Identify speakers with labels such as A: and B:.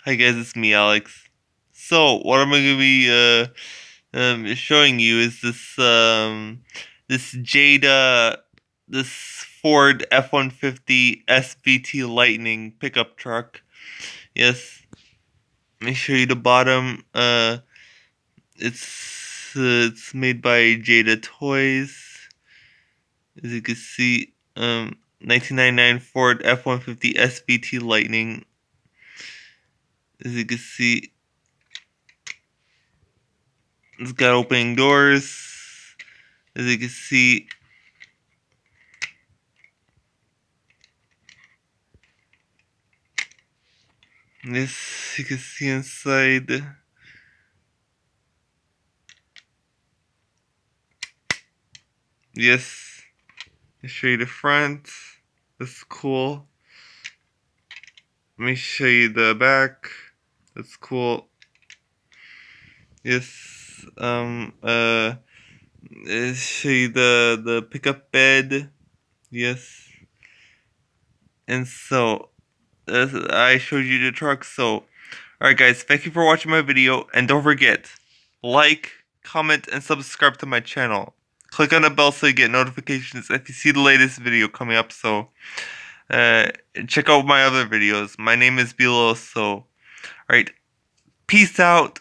A: Hi guys, it's me, Alex. So, what I'm going to be showing you is this Jada, this Ford F150 SVT Lightning pickup truck. Yes, let me show you the bottom. It's made by Jada Toys. As you can see, 1999 Ford F150 SVT Lightning. As you can see, it's got opening doors. As you can see, this you can see inside. Yes, I'll show you the front. That's cool. Let me show you the back. That's cool. Yes. Let's show you the pickup bed. Yes. And so, I showed you the truck. So, alright guys, thank you for watching my video, and don't forget, like, comment, and subscribe to my channel. Click on the bell so you get notifications if you see the latest video coming up. So, uh, check out my other videos. My name is Bilo. So, alright, peace out.